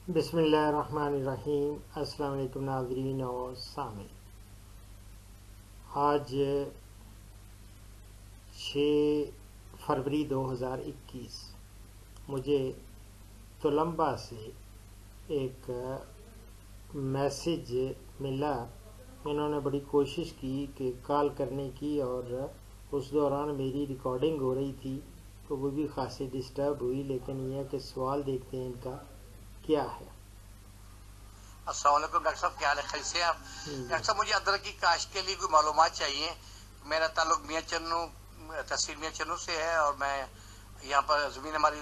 بسم اللہ الرحمن الرحیم۔ السلام علیکم ناظرین اور سامعین۔ آج 6 فروری 2021 مجھے تلمبا سے ایک میسج ملا۔ انہوں نے بڑی کوشش کی کہ کال کرنے کی، اور اس دوران میری ریکارڈنگ ہو رہی تھی تو وہ بھی خاصی ڈسٹرب ہوئی، لیکن یہ کہ سوال دیکھتے ہیں ان کا کیا ہے۔ السلام علیکم ڈاکٹر صاحب، کیا حال ہے؟ خیریت سے ہیں آپ؟ ڈاکٹر صاحب، مجھے ادرک کی کاشت کے لیے کوئی معلومات چاہیے۔ میرا تعلق میاں چنو تحصیل میاں چنو سے ہے، اور میں یہاں پر زمین ہماری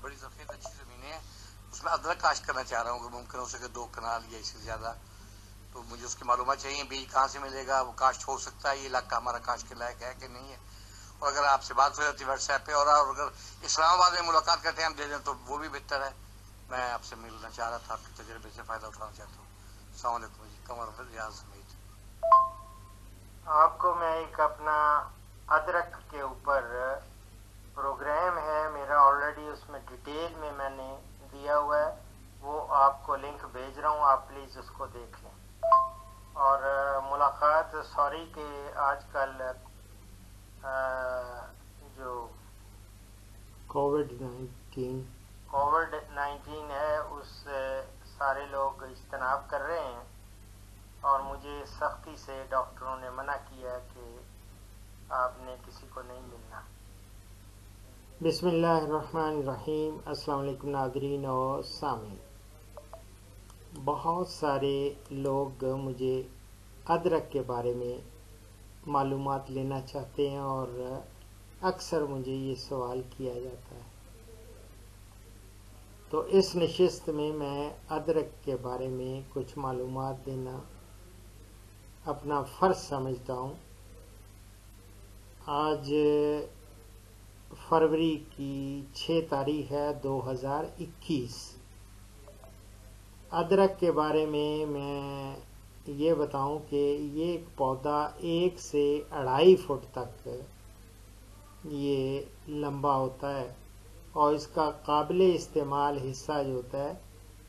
بڑی سفید اچھی زمینیں ہیں، اس میں ادرک کاشت کرنا چاہ رہا ہوں کہ ممکن ہو سکے 2 کنال یا اس سے زیادہ، تو مجھے اس کی معلومات چاہیے۔ بیج کہاں سے ملے گا؟ وہ کاشت ہو سکتا ہے؟ یہ علاقہ ہمارا کاشت کے لائق ہے کہ نہیں ہے؟ اور اگر آپ سے بات ہو جاتی واٹس ایپ پہ، اور اگر اسلام آباد میں ملاقات کرتے ہیں ہم دے دیں تو وہ بھی بہتر ہے۔ میں آپ سے ملنا چاہ رہا تھا، آپ کے تجربے سے فائدہ اٹھانا چاہتا ہوں۔ السلام علیکم جی، قمر ریاض حمید۔ آپ کو میں ایک اپنا ادرک کے اوپر پروگرام ہے میرا آلریڈی، اس میں ڈیٹیل میں نے دیا ہوا ہے، وہ آپ کو لنک بھیج رہا ہوں، آپ پلیز اس کو دیکھ لیں۔ اور ملاقات، سوری کہ آج کل جو کووڈ-19 ہے اس سے سارے لوگ اجتناب کر رہے ہیں، اور مجھے سختی سے ڈاکٹروں نے منع کیا کہ آپ نے کسی کو نہیں ملنا۔ بسم اللہ الرحمن الرحیم۔ السلام علیکم ناظرین اور سامعین۔ بہت سارے لوگ مجھے ادرک کے بارے میں معلومات لینا چاہتے ہیں، اور اکثر مجھے یہ سوال کیا جاتا ہے، تو اس نشست میں ادرک کے بارے میں کچھ معلومات دینا اپنا فرض سمجھتا ہوں۔ آج فروری کی 6 تاریخ ہے 2021۔ ادرک کے بارے میں یہ بتاؤں کہ یہ ایک پودا 1 سے 2.5 فٹ تک یہ لمبا ہوتا ہے، اور اس کا قابل استعمال حصہ جو ہوتا ہے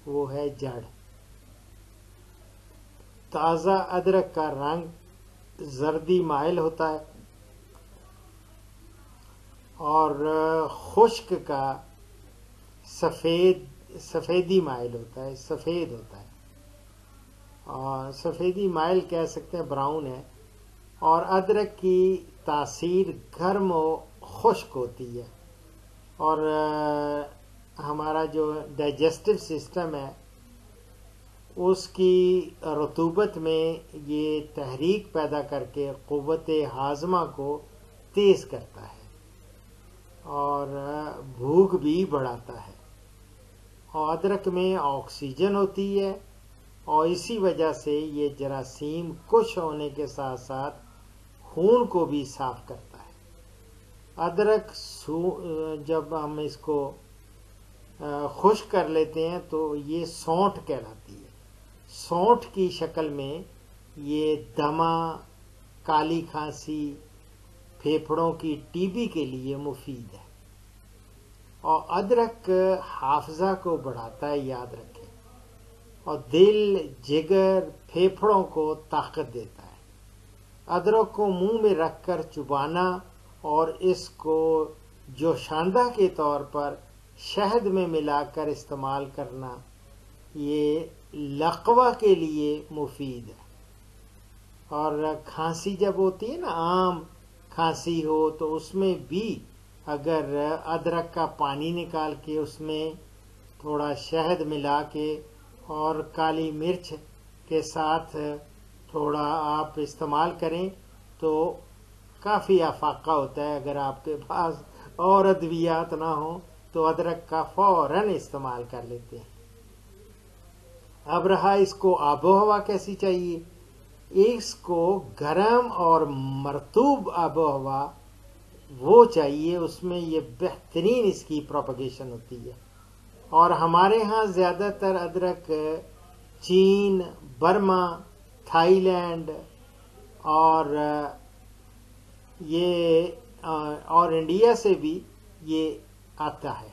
وہ ہے جڑ۔ تازہ ادرک کا رنگ زردی مائل ہوتا ہے، اور خشک کا سفیدی مائل ہوتا ہے، سفید ہوتا ہے، اور سفیدی مائل کہہ سکتے ہیں، براؤن ہے۔ اور ادرک کی تاثیر گرم و خشک ہوتی ہے، اور ہمارا جو ڈائجسٹو سسٹم ہے اس کی رطوبت میں یہ تحریک پیدا کر کے قوت ہاضمہ کو تیز کرتا ہے، اور بھوک بھی بڑھاتا ہے۔ اور ادرک میں آکسیجن ہوتی ہے، اور اسی وجہ سے یہ جراثیم کش ہونے کے ساتھ ساتھ خون کو بھی صاف کرتا ہے۔ ادرک جب ہم اس کو خشک کر لیتے ہیں تو یہ سونٹھ کہلاتی ہے۔ سونٹھ کی شکل میں یہ دمہ، کالی کھانسی، پھیپھڑوں کی ٹی بی کے لیے مفید ہے۔ اور ادرک حافظہ کو بڑھاتا ہے، یاد رکھیں، اور دل، جگر، پھیپھڑوں کو طاقت دیتا ہے۔ ادرک کو منہ میں رکھ کر چبانا، اور اس کو جوشاندہ کے طور پر شہد میں ملا کر استعمال کرنا، یہ لقوہ کے لیے مفید ہے۔ اور کھانسی جب ہوتی ہے نا، عام کھانسی ہو تو اس میں بھی اگر ادرک کا پانی نکال کے اس میں تھوڑا شہد ملا کے اور کالی مرچ کے ساتھ تھوڑا آپ استعمال کریں تو کافی افاقہ ہوتا ہے۔ اگر آپ کے پاس اور ادویات نہ ہوں تو ادرک کا فوراً استعمال کر لیتے ہیں۔ اب رہا اس کو آب و ہوا کیسی چاہیے۔ اس کو گرم اور مرطوب آب و ہوا وہ چاہیے، اس میں یہ بہترین اس کی پروپگیشن ہوتی ہے۔ اور ہمارے ہاں زیادہ تر ادرک چین، برما، تھائی لینڈ اور انڈیا سے بھی یہ آتا ہے۔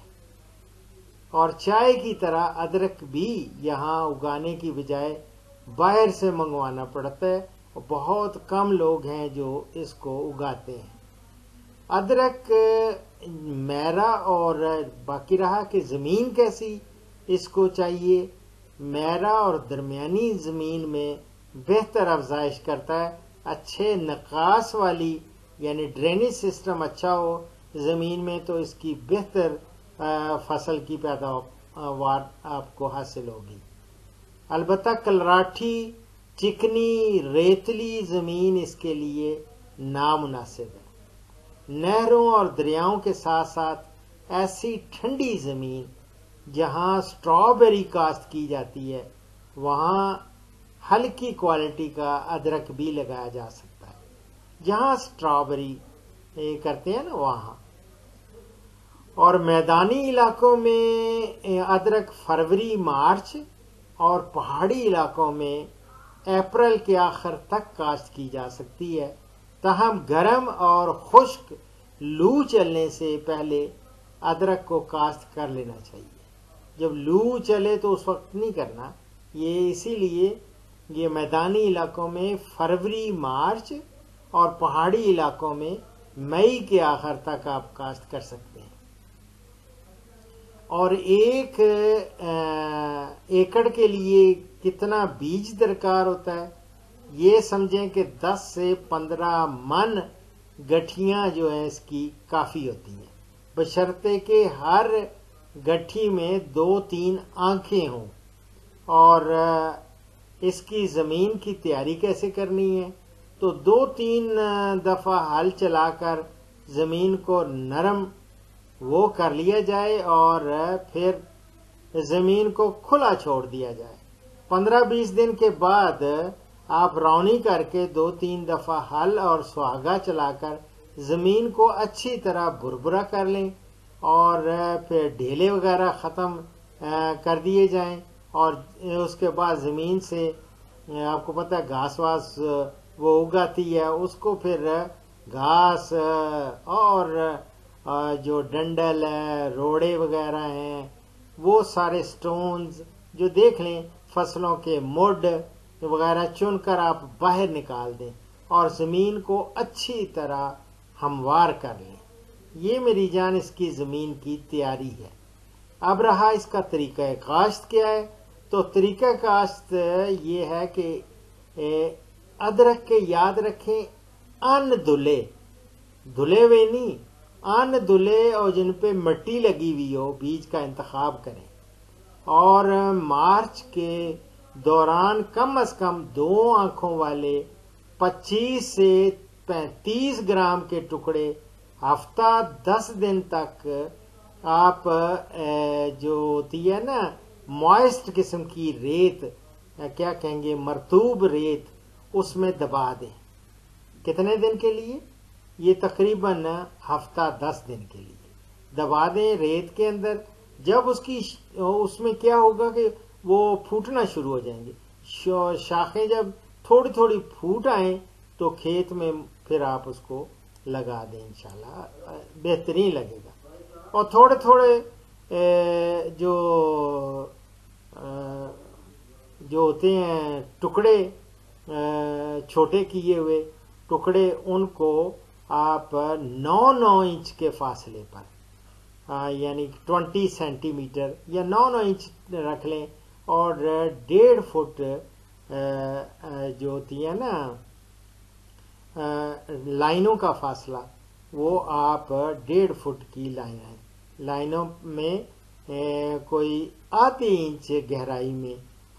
اور چائے کی طرح ادرک بھی یہاں اگانے کی بجائے باہر سے منگوانا پڑتا ہے، اور بہت کم لوگ ہیں جو اس کو اگاتے ہیں۔ ادرک میرا، اور باقی رہا کہ زمین کیسی اس کو چاہیے، میرا اور درمیانی زمین میں بہتر افزائش کرتا ہے۔ اچھے نکاس والی یعنی ڈرینیج سسٹم اچھا ہو زمین میں تو اس کی بہتر فصل کی پیداوار آپ کو حاصل ہوگی۔ البتہ کلراٹھی، چکنی، ریتلی زمین اس کے لیے نامناسب ہے۔ نہروں اور دریاؤں کے ساتھ ساتھ ایسی ٹھنڈی زمین جہاں سٹرابیری کاشت کی جاتی ہے، وہاں ہلکی کوالٹی کا ادرک بھی لگایا جا سکتا ہے، جہاں سٹرابیری کرتے ہیں نا وہاں۔ اور میدانی علاقوں میں ادرک فروری مارچ اور پہاڑی علاقوں میں اپریل کے آخر تک کاشت کی جا سکتی ہے، تاہم گرم اور خشک لو چلنے سے پہلے ادرک کو کاشت کر لینا چاہیے۔ جب لو چلے تو اس وقت نہیں کرنا، یہ اسی لیے یہ میدانی علاقوں میں فروری مارچ اور پہاڑی علاقوں میں مئی کے آخر تک آپ کاشت کر سکتے ہیں۔ اور ایک ایکڑ کے لیے کتنا بیج درکار ہوتا ہے؟ یہ سمجھیں کہ 10 سے 15 من گٹھیاں جو ہیں اس کی کافی ہوتی ہیں، بشرطے کہ ہر گٹھی میں 2-3 آنکھیں ہوں۔ اور اس کی زمین کی تیاری کیسے کرنی ہے؟ تو 2-3 دفعہ ہل چلا کر زمین کو نرم وہ کر لیا جائے اور پھر زمین کو کھلا چھوڑ دیا جائے۔ 15-20 دن کے بعد آپ رونی کر کے 2-3 دفعہ ہل اور سہاگا چلا کر زمین کو اچھی طرح بھربھرا کر لیں، اور پھر ڈھیلے وغیرہ ختم کر دیے جائیں، اور اس کے بعد زمین سے آپ کو پتہ ہے گھاس واس وہ اگاتی ہے، اس کو پھر گھاس اور جو ڈنڈل ہے، روڑے وغیرہ ہیں، وہ سارے سٹونز جو دیکھ لیں، فصلوں کے مڈ وغیرہ چن کر آپ باہر نکال دیں اور زمین کو اچھی طرح ہموار کر لیں۔ یہ میری جان اس کی زمین کی تیاری ہے۔ اب رہا اس کا طریقہ کاشت کیا ہے؟ تو طریقہ کاشت یہ ہے کہ ادرک کے یاد رکھیں ان دھلے ہوئے نہیں، ان دھلے اور جن پہ مٹی لگی ہوئی ہو بیج کا انتخاب کریں، اور مارچ کے دوران کم از کم 2 آنکھوں والے 25 سے 35 گرام کے ٹکڑے ہفتہ 10 دن تک آپ جو ہوتی ہے نا موئسٹ قسم کی ریت، کیا کہیں گے، مرطوب ریت، اس میں دبا دیں۔ کتنے دن کے لیے؟ یہ تقریباً ہفتہ 10 دن کے لیے دبا دیں ریت کے اندر۔ جب اس میں کیا ہوگا کہ وہ پھوٹنا شروع ہو جائیں گے، شاخیں جب تھوڑی تھوڑی پھوٹ آئیں تو کھیت میں پھر آپ اس کو لگا دیں، انشاءاللہ بہترین لگے گا۔ اور تھوڑے تھوڑے جو ہوتے ہیں ٹکڑے چھوٹے کیے ہوئے ٹکڑے، ان کو آپ 9 انچ کے فاصلے پر یعنی 20 سینٹی میٹر یا 9 انچ رکھ لیں، اور 1.5 فٹ جو ہوتی ہے نا لائنوں کا فاصلہ، وہ آپ 1.5 فٹ کی لائنوں میں کوئی آدھی انچ گہرائی میں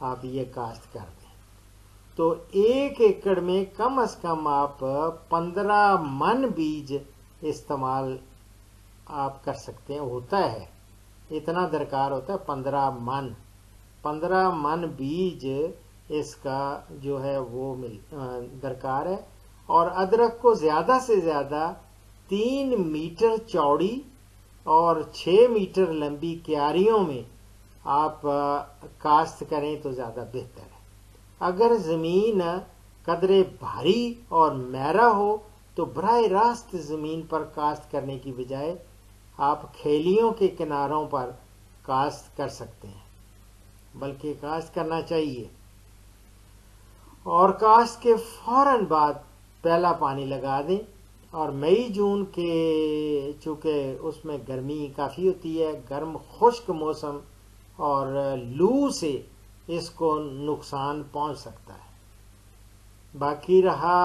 آپ یہ کاشت کر دیں۔ تو 1 ایکڑ میں کم از کم آپ 15 من بیج استعمال آپ کر سکتے ہیں، ہوتا ہے اتنا درکار ہوتا ہے، 15 من بیج اس کا جو ہے وہ درکار ہے۔ اور ادرک کو زیادہ سے زیادہ 3 میٹر چوڑی اور 6 میٹر لمبی کیاریوں میں آپ کاشت کریں تو زیادہ بہتر ہے۔ اگر زمین قدرے بھاری اور میرا ہو تو براہ راست زمین پر کاشت کرنے کی بجائے آپ کھیلیوں کے کناروں پر کاشت کر سکتے ہیں، بلکہ کاشت کرنا چاہیے، اور کاشت کے فوراً بعد پہلا پانی لگا دیں، اور مئی جون کے چونکہ اس میں گرمی کافی ہوتی ہے، گرم خشک موسم اور لو سے اس کو نقصان پہنچ سکتا ہے۔ باقی رہا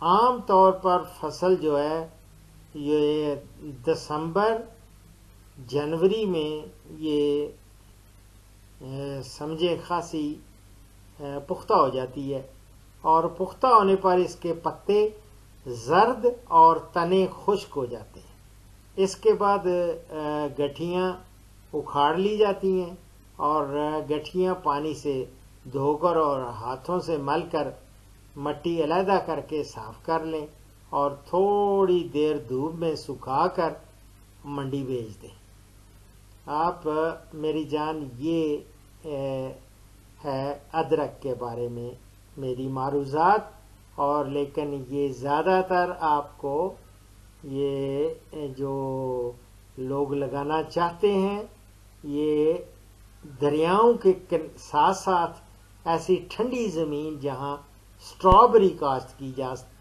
عام طور پر فصل جو ہے یہ دسمبر جنوری میں یہ سمجھے خاصی پختہ ہو جاتی ہے، اور پختہ ہونے پر اس کے پتے زرد اور تنے خشک ہو جاتے ہیں۔ اس کے بعد گٹھیاں اکھاڑ لی جاتی ہیں، اور گٹھیاں پانی سے دھو کر اور ہاتھوں سے مل کر مٹی علیحدہ کر کے صاف کر لیں، اور تھوڑی دیر دھوپ میں سکھا کر منڈی بھیج دیں۔ آپ میری جان، یہ ہے ادرک کے بارے میں میری معروضات، اور لیکن یہ زیادہ تر آپ کو یہ جو لوگ لگانا چاہتے ہیں یہ دریاؤں کے ساتھ ساتھ ایسی ٹھنڈی زمین جہاں اسٹرابری کاشت کی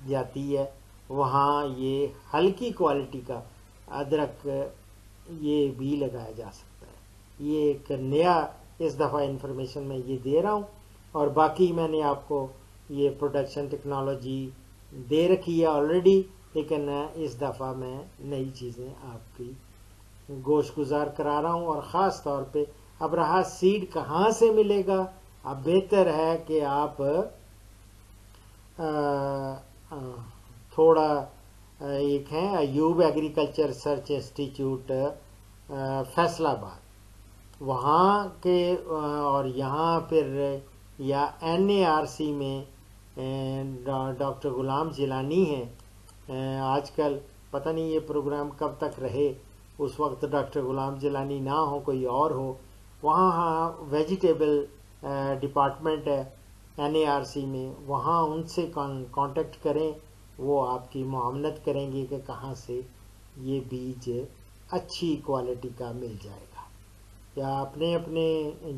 جاتی ہے، وہاں یہ ہلکی کوالٹی کا ادرک یہ بھی لگایا جا سکتا ہے۔ یہ ایک نیا اس دفعہ انفارمیشن میں یہ دے رہا ہوں، اور باقی میں نے آپ کو یہ پروڈکشن ٹیکنالوجی دے رکھی ہے آلریڈی، لیکن اس دفعہ میں نئی چیزیں آپ کی گوش گزار کرا رہا ہوں۔ اور خاص طور پہ اب رہا سیڈ کہاں سے ملے گا، اب بہتر ہے کہ آپ تھوڑا ایک ہے Ayub agriculture research institute Faisal آباد، وہاں کے اور یہاں پھر یا NARC میں ڈاکٹر غلام جیلانی ہیں۔ آج کل پتہ نہیں یہ پروگرام کب تک رہے، اس وقت ڈاکٹر غلام جیلانی نہ ہو، کوئی اور ہو، وہاں ویجیٹیبل ڈپارٹمنٹ ہے NARC میں، وہاں ان سے کانٹیکٹ کریں، وہ آپ کی معاونت کریں گے کہ کہاں سے یہ بیج اچھی کوالٹی کا مل جائے گا، یا اپنے اپنے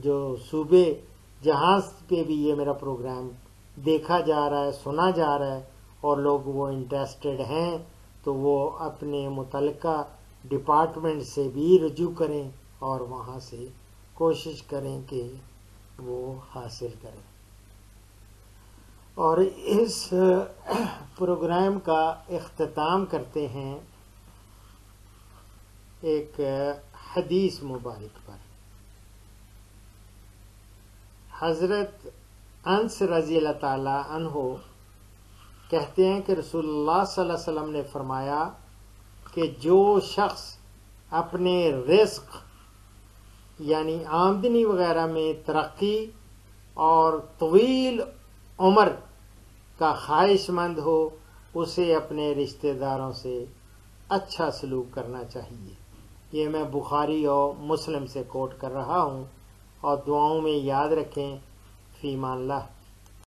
جو صوبے جہاں پہ بھی یہ میرا پروگرام دیکھا جا رہا ہے، سنا جا رہا ہے، اور لوگ وہ انٹرسٹڈ ہیں، تو وہ اپنے متعلقہ ڈپارٹمنٹ سے بھی رجوع کریں اور وہاں سے کوشش کریں کہ وہ حاصل کریں۔ اور اس پروگرام کا اختتام کرتے ہیں ایک حدیث مبارک پر۔ حضرت انس رضی اللہ تعالی عنہ کہتے ہیں کہ رسول اللہ صلی اللہ علیہ وسلم نے فرمایا کہ جو شخص اپنے رزق یعنی آمدنی وغیرہ میں ترقی اور طویل عمر کا خواہش مند ہو، اسے اپنے رشتہ داروں سے اچھا سلوک کرنا چاہیے۔ یہ میں بخاری اور مسلم سے کوٹ کر رہا ہوں، اور دعاؤں میں یاد رکھیں۔ فی امان اللہ۔